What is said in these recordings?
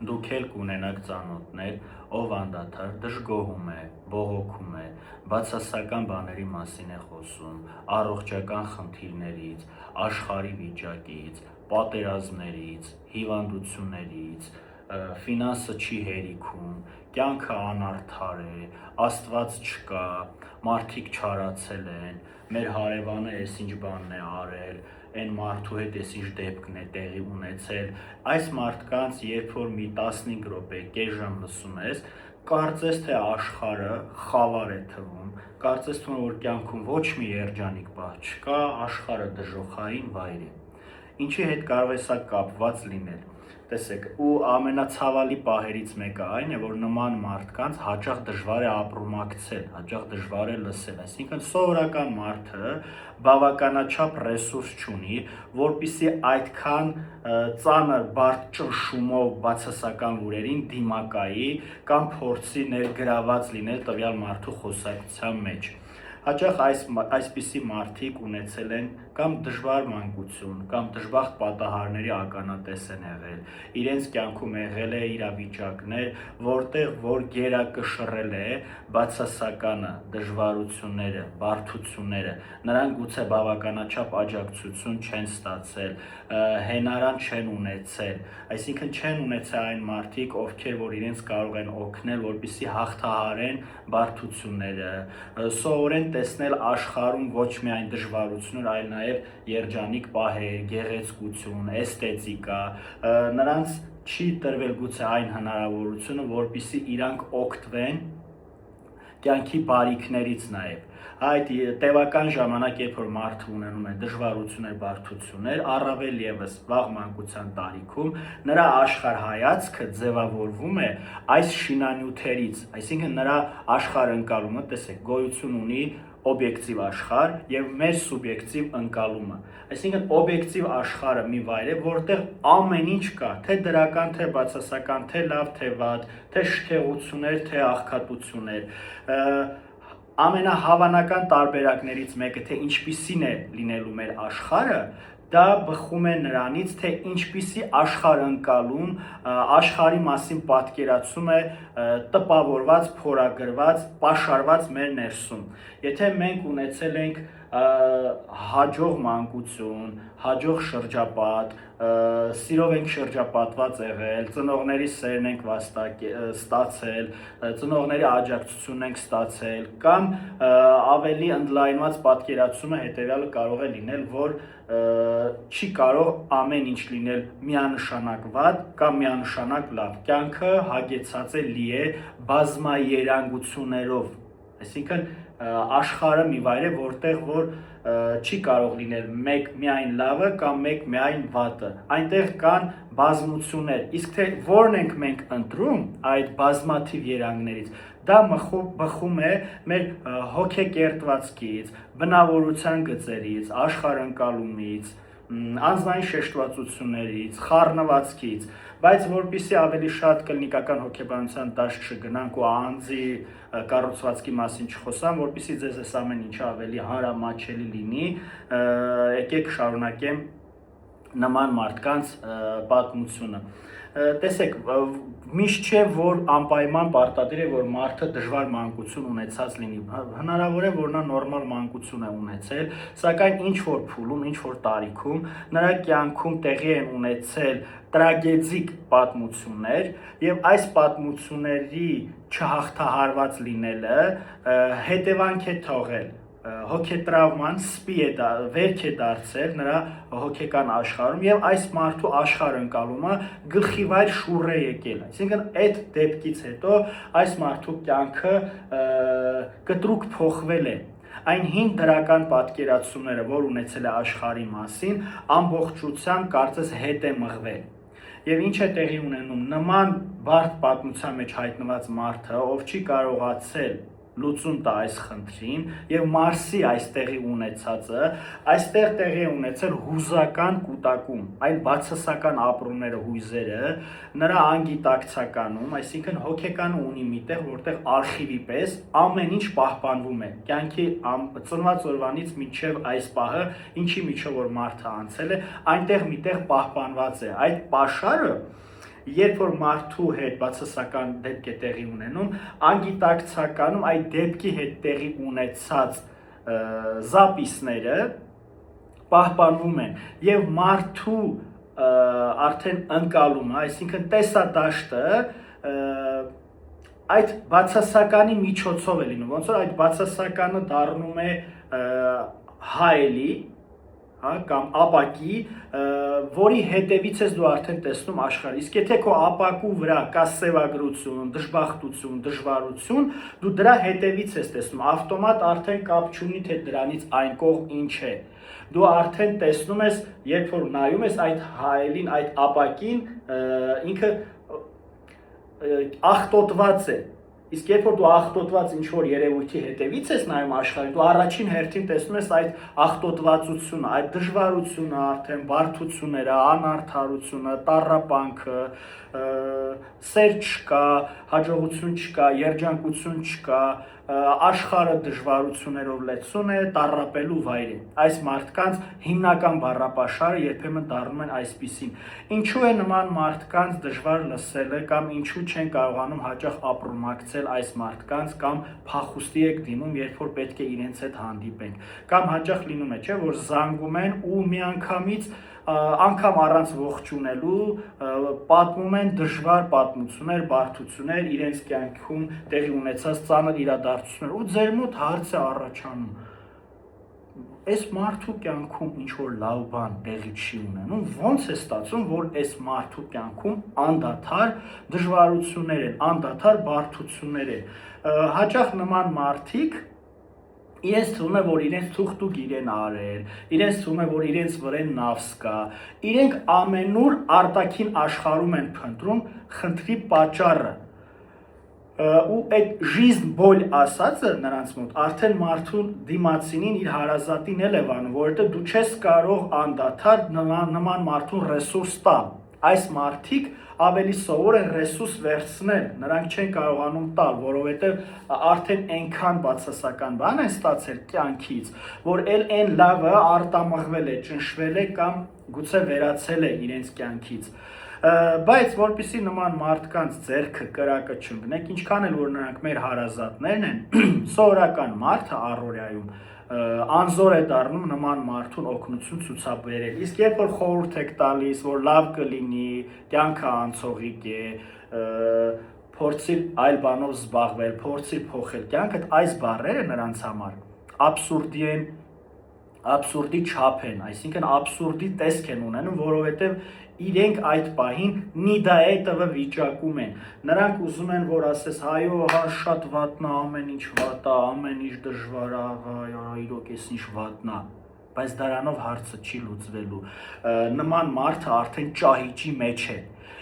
դուք էլ կունենաք ծանոթներ, ով անդադար դժգոհում է, բողոքում է, բացասական բաների մասին է խոսում, առողջական խնդիրներից, աշխարհի վիճակից, պատերազմներից, հիվանդություններից, ֆինանսը չի հերիքում, կյանքը անարդար է, Աստված չկա, մարդիկ չարացել են, մեր հարևանը էս ինչ բանն է արել, այն մարդու հետ էս ինչ դեպքն է տեղի ունեցել, այս մարդկանց երբ որ մի 15 րոպե, կես ժամ լսում ես, կարծես թե աշխարհը խավար է թվում, կարծես թվում որ կյանքում ոչ մի երջանիկ բան չկա, աշխարհը դժոխային վայր է։ Ինչի հետ կարող է սա կապված լինել։ Տեսեք, ու ամենացավալի պահերից մեկը այն է, որ նման մարդկանց հաճախ դժվար է ապրումակցել, հաճախ դժվար է լսել, այսինքն սովորական մարդը բավականաչափ ռեսուրս չունի, որպեսզի այդքան ծանր բարդ ճնշումով բացասական լուրերին դիմակայի կամ փորձի ներգրաված լինել տվյալ մարդու խոսակցության մեջ։ Հաճախ այսպիսի մարդիկ ունեցել են կամ դժվար մանկություն, կամ դժբախտ պատահարների ականատես են եղել, իրենց կյանքում եղել է իրավիճակներ, որտեղ որ գերակշռել է բացասականը, դժվարությունները, բարդությունները, նրանք գուցե բավականաչափ աջակցություն չեն ստացել, հենարան չեն ունեցել, այսինքն չեն ունեցել այն մարդիկ, ովքեր որ իրենց կարող են օգնել, որպեսզի հաղթահարեն բարդությունները, սովորեն տեսնել աշխարհում ոչ միայն դժվարություններ, այլ նաև երջանիկ պահեր, գեղեցկություն, էսթետիկա, նրանց չի տրվել գուցե այն հնարավորությունը, որպեսզի իրանք օգտվեն կյանքի բարիքներից նաև։ Այդ տևական ժամանակ, երբ որ մարդը ունենում է դժվարություններ, բարդություններ, առավել ևս վաղ մանկության տարիքում, նրա աշխարհայացքը ձևավորվում է այս շինանյութերից, այսինքն նրա աշխարհընկալումը, տեսեք, գոյություն ունի օբյեկտիվ աշխարհ եւ մեր սուբյեկտիվ ընկալումը։ Այսինքն օբյեկտիվ աշխարհը մի վայր է, որտեղ ամեն ինչ կա, թե դրական, թե բացասական, թե լավ, թե վատ, թե շքեղություններ, թե աղքատություններ։ Ամենահավանական տարբերակներից մեկը, թե ինչպիսին է լինելու մեր աշխարհը, դա բխում է նրանից, թե ինչպիսի աշխարհընկալում, աշխարհի մասին պատկերացում է տպավորված, փորագրված, պաշարված մեր ներսում։ Եթե մենք ունեցել ենք հաջող մանկություն, հաջող շրջապատ, սիրով ենք շրջապատված եղել, ծնողների սերն ենք ստացել, ծնողների աջակցությունն ենք ստացել, կամ ավելի ընդլայնված պատկերացումը հետևյալը կարող է լինել, որ չի կարող ամեն ինչ լինել միանշանակ վատ կամ միանշանակ լավ, կյանքը հագեցած է լի է բազմաերանգություններով, այսինքն աշխարհը մի վայր է, որտեղ որ չի կարող լինել մեկ միայն լավը կամ մեկ միայն վատը, այնտեղ կան բազմություններ, իսկ թե որն ենք մենք ընտրում այդ բազմաթիվ երանգներից, դա բխում է մեր հոգեկերտվածքից, բնավորության գծերից, աշխարհընկալումից, անձնային շեշտվածություններից, խառնվածքից, բայց որպեսզի ավելի շատ կլինիկական հոգեբանության դաշտ չգնանք ու անձի կառուցվածքի մասին չխոսամ, որպեսզի ձեզ այս ամեն ինչը ավելի հանրամատչելի լինի, եկեք շարունակեմ նման մարդկանց պատմությունը։ Տեսեք, միշտ չէ, որ անպայման պարտադիր է, որ մարդը դժվար մանկություն ունեցած լինի, հնարավոր է, որ նա նորմալ մանկություն է ունեցել, սակայն ինչ-որ փուլում, ինչ-որ տարիքում նրա կյանքում տեղի են ունեցել տրագեդիկ պատմություններ եւ այս պատմությունների չհաղթահարված լինելը հետևանք է թողել, հոգետրավման վերք է դարձել նրա հոգեկան աշխարհում եւ այս մարդու աշխարհընկալումը գլխիվայր շուռ է եկել, այսինքն այդ դեպքից հետո այս մարդու կյանքը կտրուկ փոխվել է, այն հին դրական պատկերացումները, որ ունեցել է աշխարհի մասին, ամբողջությամբ կարծես հետ է մղվել։ Եվ ինչ է տեղի ունենում, նման բարդ պատմության մեջ հայտնված մարդը, ով չի կարողացել լուծում տա այս խնդրին եւ Մարսի այստեղի ունեցածը, այստեղ տեղի է ունեցել հուզական կուտակում, այլ բացասական ապրումները, հույզերը նրա անգիտակցականում, այսինքն հոգեկանը ունի միտեղ, որտեղ արխիվի պես ամեն ինչ պահպանվում է, կյանքի ծնված օրվանից մինչև այս պահը, ինչի միջով որ մարդը անցել է, այնտեղ միտեղ պահպանված է, այդ պաշարը երբ որ մարդու հետ բացասական դեպք է տեղի ունենում, անգիտակցականում այդ դեպքի հետ տեղի ունեցած զապիսները պահպանվում են եւ մարդու արդեն ընկալումը, այսինքն տեսադաշտը այդ բացասականի միջոցով է լինում, ոնց որ այդ բացասականը դառնում է հայելի, կամ ապակի, որի հետևից ես դու արդեն տեսնում աշխարհը։ Իսկ եթե քո ապակու վրա կա սևագրություն, դժբախտություն, դժվարություն, դու դրա հետևից ես տեսնում, ավտոմատ արդեն կապ չունի թե դրանից այն կողմ ինչ է։ Դու արդեն տեսնում ես, երբ որ նայում ես այդ հայելին, այդ ապակին, ինքը աղտոտված է։ Իսկ երբ որ դու աղտոտված ինչ-որ երևույթի հետևից ես նայում աշխարհին, դու առաջին հերթին տեսնում ես այդ աղտոտվածությունը, այդ դժվարությունը, արդեն բարդությունները, անարդարությունը, տառապանքը, սեր չկա, հաջողություն չկա, երջանկություն չկա, աշխարհը դժվարություններով լեցուն է, տառապելու վայր է։ Այս մարդկանց հիմնական բառապաշարը երբեմն դառնում են այսպիսին։ Ինչու է նման մարդկանց դժվար լսելը կամ ինչու չեն կարողանում հաճախ ապրումակցել այս մարդկանց կամ փախուստի եք դիմում, երբ որ պետք է իրենց հետ հանդիպենք։ Կամ հաճախ լինում է, չէ, որ զանգում են ու միանգամից անգամ առանց ողջունելու պատմում են դժվար պատմություններ, բարդություններ, իրենց կյանքում տեղի ունեցած ծանր իրադարձություններ ու ձեր մոտ հարց է առաջանում. այս մարդու կյանքում ինչ որ լավ բան տեղի չի ունենում, ոնց է ստացվում, որ այս մարդու կյանքում անդադար դժվարություններ են, անդադար բարդություններ են։ Հաճախ նման մարդիկ իրենց թվում է, որ իրենց թուղթուկ իրեն արել, իրենց թվում է, որ իրենց վրեն նավս կա, իրենք ամենուր արտաքին աշխարհում են փնտրում խնդրի պատճառը։ Ու այդ жизнь боль ասածը նրանց մոտ արդեն մարդուն դիմացինին իր հարազատին էլ է վանում, որովհետև դու չես կարող անդադար նման մարդուն ռեսուրս տալ։ Այս մարդիկ ավելի սովոր են ռեսուրս վերցնել, նրանք չեն կարողանում տալ, որովհետև արդեն այնքան բացասական բան են ստացել կյանքից, որ այն լավը արտամղվել է, ճնշվել է կամ գուցե վերացել է իրենց կյանքից։ Բայց որպեսզի նման մարդկանց ձեռքը կրակը չընկնեք, ինչքան էլ որ նրանք մեր հարազատներն են, սովորական մարդը առօրյայում անզոր է դառնում նման մարդուն օգնություն ցուցաբերել։ Իսկ երբ որ խորհուրդ եք տալիս, որ լավ կլինի, կյանքը անցողիկ է, փորձի այլ բանով զբաղվել, փորձի փոխել կյանքդ, այս բառերը նրանց համար абսուրդի են, абսուրդի չափ են, այսինքն абսուրդի տեսք են ունենում, որովհետև իրենք այդ պահին նիդայետը վիճակում են։ Նրանք ուզում են, որ ասես, հայո, հա շատ վատնա, ամեն ինչ վատա, ամեն ինչ դժվար է, աղա, իրոք էս ինչ վատնա, բայց դրանով հարցը չի լուծվելու։ Նման մարդը արդեն ճահիճի մեջ է։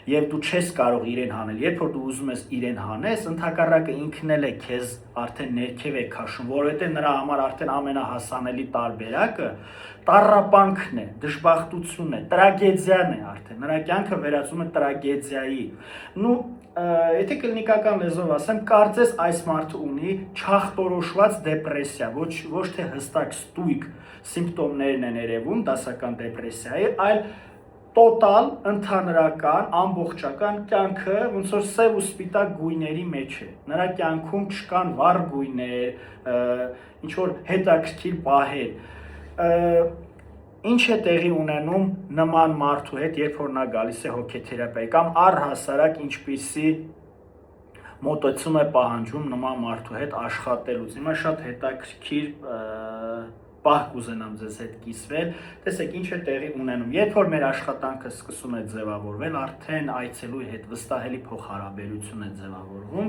Եվ դու չես կարող իրեն հանել, երբ որ դու ուզում ես իրեն հանես, ընդհակառակը ինքն էլ է քեզ արդեն ներքև է քաշում, որովհետև նրա համար արդեն ամենահասանելի տարբերակը տառապանքն է, դժբախտությունն է, տրագեդիան է արդեն, նրա կյանքը վերածում է տրագեդիայի։ Նու եթե կլինիկական լեզվով ասեմ, կարծես այս մարդը ունի չախտորոշված դեպրեսիա, ոչ թե հստակ ստույգ սիմպտոմներն են երևում դասական դեպրեսիայի, այլ տոտալ, ընդհանրական, ամբողջական կյանքը ոնց որ սև ու սպիտակ գույների մեջ է։ Նրա կյանքում չկան վառ գույներ, ինչ որ հետաքրքիր պահեր։ Ինչ է տեղի ունենում նման մարդու հետ, երբ որ նա գալիս է հոգեթերապիայի կամ առհասարակ ինչպիսի մոտեցում է պահանջում նման մարդու հետ աշխատելուց։ Հիմա շատ հետաքրքիր պահ կուզենամ ձեզ հետ կիսվել, տեսեք ինչ է տեղի ունենում, երբ որ մեր աշխատանքը սկսում է ձևավորվել, արդեն այցելուի հետ վստահելի փոխհարաբերություն է ձևավորվում,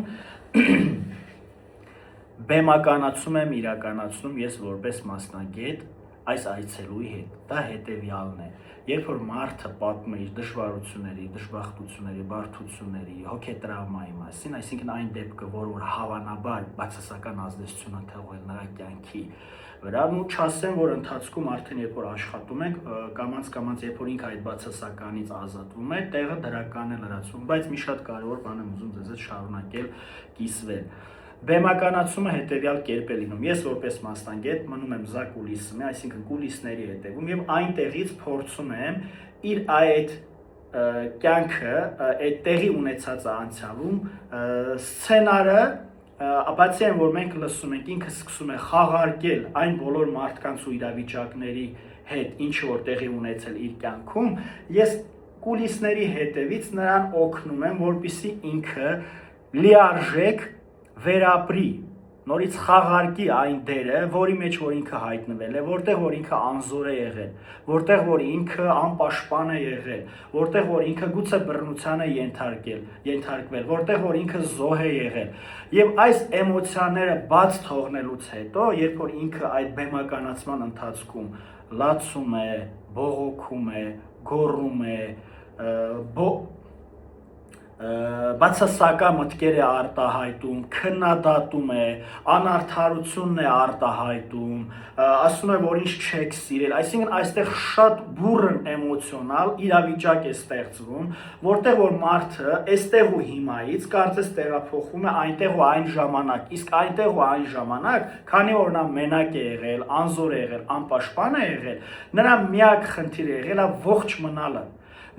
բեմականացում եմ իրականացնում ես որպես մասնագետ այս այցելուի հետ, դա հետևյալն է, երբ որ մարդը պատմում է իր դժվարությունների, դժբախտությունների, բարդությունների, հոգետրավմայի մասին, այսինքն այն դեպքը, որ հավանաբար բացասական ազդեցություն է թողել նրա կյանքի վրա, ու չասեմ, որ ընթացքում արդեն երբ որ աշխատում ենք, կամաց երբ որ ինքը այդ բացասականից ազատվում է, տեղը դրական է լրացվում, բայց մի շատ կարևոր բան եմ ուզում ձեզ հետ շարունակել կիսվել։ Բեմականացումը հետևյալ կերպ է լինում, ես որպես մասնագետ մնում եմ զա կուլիսի, այսինքն կուլիսների հետևում եւ այնտեղից փորձում եմ իր այդ կյանքը այդ տեղի ունեցած անցյալում սցենարը բացի այն որ մենք լսում ենք ինքը սկսում է խաղարկել այն բոլոր մարդկանց ու իրավիճակների հետ ինչ որ տեղի ունեցել իր կյանքում ես կուլիսների հետևից նրան օգնում եմ որպեսզի ինքը լիարժեք վերապրի նորից խաղարկի այն դերը, որի մեջ որ ինքը հայտնվել է, որտեղ որ ինքը անզոր է եղել, որտեղ որ ինքը անպաշտպան է եղել, որտեղ որ ինքը գուցե բռնության է ենթարկվել, որտեղ որ ինքը զոհ է եղել։ Եվ այս էմոցիաները բաց թողնելուց հետո, երբ որ ինքը այդ բեմականացման ընթացքում լացում է, բողոքում է, գոռում է, բացասական մտքեր է արտահայտում, քննադատում է, անարդարությունն է արտահայտում, ասում է, որ ինչ չեք սիրել, այսինքն այստեղ շատ բուռն էմոցիոնալ իրավիճակ է ստեղծվում, որտեղ որ մարդը այստեղ ու հիմայից կարծես տեղափոխվում է այնտեղ ու այն ժամանակ, իսկ այնտեղ ու այն ժամանակ, քանի որ նա մենակ է եղել, անզոր է եղել, անպաշտպան է եղել, նրա միակ խնդիրը եղել է ողջ մնալը,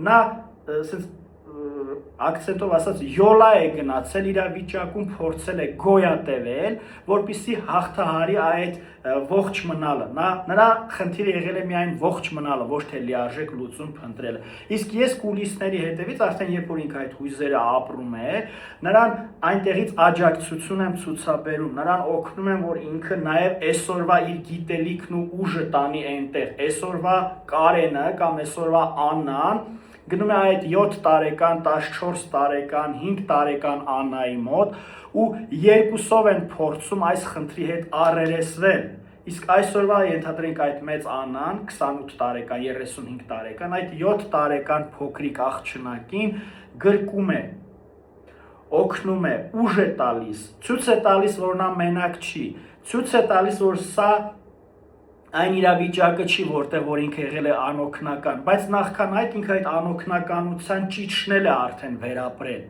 նա ակցենտով ասած յոլա է գնացել իրավիճակում փորձել է գոյատևել որպեսզի հաղթահարի այդ ողջ մնալը նրա խնդիրը եղել է միայն ողջ մնալը ոչ թե լիարժեք լուծում փնտրելը իսկ ես կուլիսների հետևից արդեն երբ որ ինքը այդ հույզերը ապրում է նրան այնտեղից աջակցություն եմ ցուցաբերում նրան օգնում եմ որ ինքը նաև այսօրվա իր գիտելիքն ու ուժը տանի այնտեղ այսօրվա Կարենը կամ այսօրվա Աննան գնում է այդ 7 տարեկան, 14 տարեկան, 5 տարեկան Աննայի մոտ ու երկուսով են փորձում այս խնդրի հետ առերեսվել։ Իսկ այսօրվա ենթադրենք այդ մեծ Աննան 28 տարեկան, 35 տարեկան, այդ 7 տարեկան փոքրիկ աղջնակին գրկում է, օգնում է, ուժ է տալիս, ցույց է տալիս, որ նա մենակ չի, ցույց է տալիս, որ սա այն իրավիճակը չի, որտեղ որ ինքը եղել է անօգնական, բայց նախքան այդ ինքը այդ անօգնականության ճիճնել է արդեն վերապրել։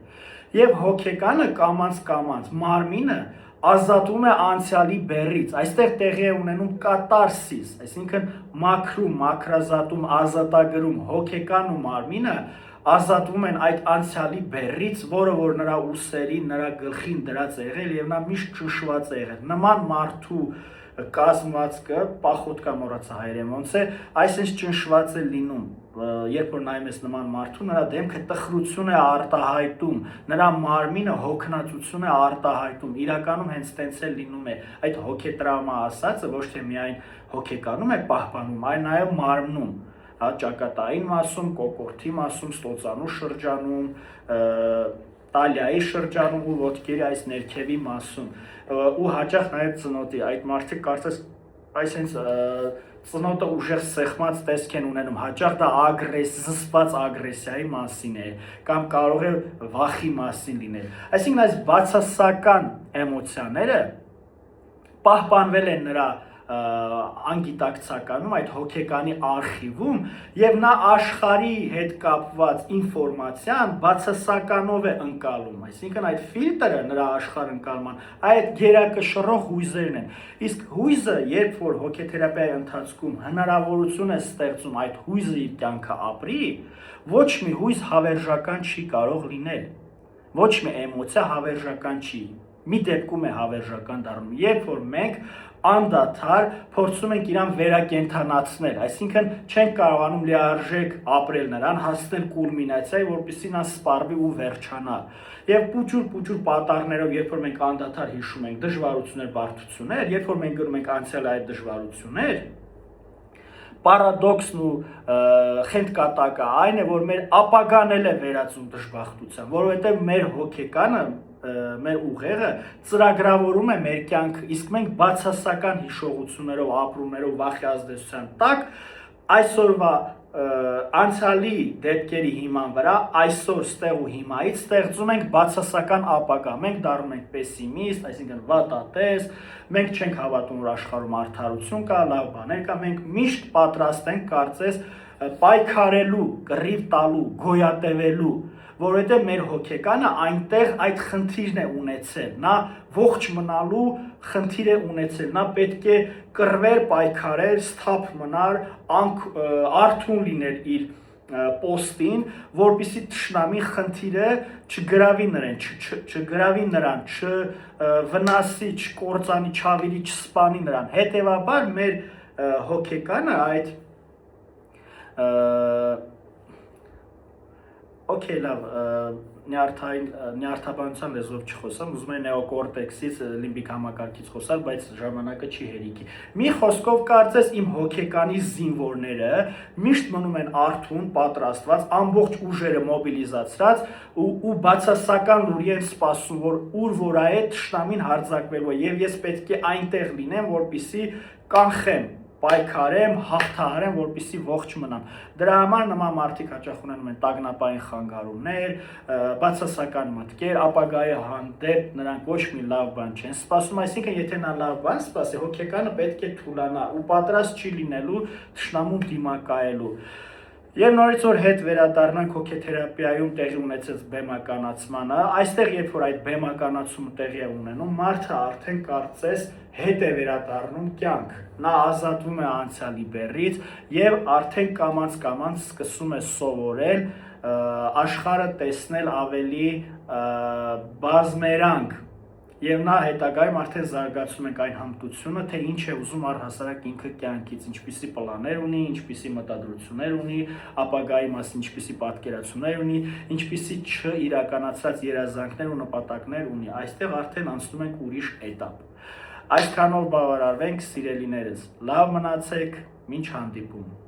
Եվ հոգեկանը կամած մարմինը ազատում է անցյալի բեռից, այստեղ տեղի է ունենում կատարսիս, այսինքն մաքրում, մաքրազատում, ազատագրում, հոգեկան ու մարմինը ազատվում են այդ անցյալի բեռից, որը որ նրա ուսերին, նրա գլխին դրած է եղել եւ նա միշտ ճնշված է եղել։ Նման մարդու կազմվածքը պախոտ կամ մոռացա հայերեն ոնց է, այսինքն ճնշված է լինում, երբ որ նայում ես նման մարդու, նրա դեմքը տխրություն է արտահայտում, նրա մարմինը հոգնածություն է արտահայտում, իրականում հենց տենց է լինում է, այդ հոգետրավմա ասածը ոչ թե միայն հոգեկանում է պահպանում, այլ նաև մարմնում, ճակատային մասում, կոկորդի մասում, ստոծանու շրջանում, տալիայի շրջանում ու ոտքերի այս ներքևի մասում ու հաճախ նաև ծնոտի այդ մարդիկ կարծես այսինքն ծնոտը ուժեղ սեղմած տեսք են ունենում հաճախ դա զսպված ագրեսիայի մասին է կամ կարող է վախի մասին լինել այսինքն այս բացասական էմոցիաները պահպանվել են նրա անգիտակցականում, այդ հոգեկանի արխիվում եւ նա աշխարհի հետ կապված ինֆորմացիան բացասականով է ընկալում, այսինքն այդ ֆիլտրը նրա աշխարհ ընկալման, այդ գերակշռող հույզերն են։ Իսկ հույզը, երբ որ հոգեթերապիայի ընթացքում հնարավորություն է ստեղծում այդ հույզը իր կյանքը ապրի, ոչ մի հույզ հավերժական չի կարող լինել։ Ոչ մի էմոցիա հավերժական չի։ Մի դեպքում է հավերժական դառնում, երբ որ մենք անդադար փորձում ենք իրան վերակենդանացնել, այսինքն չենք կարողանում լիարժեք ապրել նրան, հասնել կուլմինացիայի, որպեսզի նա սպառվի ու վերջանա։ Եվ փուճուր պատառներով, երբ որ մենք անդադար հիշում ենք դժվարություններ, բարդություններ, երբ որ մենք գրում ենք անցյալի այդ դժվարություններ, պարադոքսն ու խենթկատակը այն է, որ մեր ապագան էլ է վերածում դժբախտության, որովհետև մեր հոգեկանը մեր ուղեղը ծրագրավորում է մեր կյանքը, իսկ մենք բացասական հիշողություններով, ապրումներով, վախի ազդեցության տակ այսօրվա անցյալի դեպքերի հիման վրա այսօր ստեղ ու հիմայից ստեղծում ենք բացասական ապագա, մենք դառնում ենք պեսիմիստ, այսինքն վատատես, մենք չենք հավատում, որ աշխարհում արդարություն կա, լավ բաներ կա, մենք միշտ պատրաստ ենք կարծես պայքարելու, կռիվ տալու, գոյատևելու, որովհետև մեր հոգեկանը այնտեղ այդ խնդիրն է ունեցել, նա ողջ մնալու խնդիր է ունեցել, նա պետք է կռվեր, պայքարեր, սթափ մնար, արթուն լիներ իր պոստին, որպեսզի թշնամի խնդիրը չգրավի նրան, չվնասի, չկործանի, չավիրի, չսպանի նրան։ Հետևաբար մեր հոգեկանը այդ Okay, լավ, նյարդաբանության լեզվով չխոսամ, ուզում եմ նեոկորտեքսից, լիմբիկ համակարգից խոսալ, բայց ժամանակը չի հերիքի։ Մի խոսքով կարծես իմ հոգեկանի զինվորները միշտ մնում են արթուն, պատրաստված, ամբողջ ուժերը մոբիլիզացրած ու բացասական լուրի են սպասում, որ ուր որ է թշնամին հարձակվելու է, եւ ես պետք է այնտեղ լինեմ, որպեսզի կանխեմ, պայքարեմ, հաղթահարեմ, որպեսզի ողջ մնամ։ Դրա համար նման մարդիկ հաճախ ունենում են տագնապային խանգարումներ, բացասական մտքեր, ապագայի հանդեպ նրանք ոչ մի լավ բան չեն սպասում, այսինքն եթե նա լավ բան սպասի, հոգեկանը պետք է թուլանա ու պատրաստ չի լինելու թշնամուն դիմակայելու։ Եվ նորից որ հետ վերադառնանք հոգեթերապիայում տեղի ունեցած բեմականացմանը, այստեղ երբ որ այդ բեմականացումը տեղի է ունենում, մարդը արդեն կարծես հետ է վերադառնում կյանք, նա ազատվում է անցյալի բեռից եւ արդեն կամաց սկսում է սովորել աշխարհը տեսնել ավելի բազմերանգ եւ նա հետագայում արդեն զարգացում ենք այն հմտությունը, թե ինչ է ուզում առհասարակ ինքը կյանքից, ինչպիսի պլաներ ունի, ինչպիսի մտադրություններ ունի, ապագայի մասին ինչպիսի պատկերացումներ ունի, ինչպիսի չիրականացած երազանքներ ու նպատակներ ունի։ Այստեղ արդեն անցնում ենք ուրիշ էտապ։ Այսքանով բավարարվենք, սիրելիներս, լավ մնացեք, մինչ հանդիպում։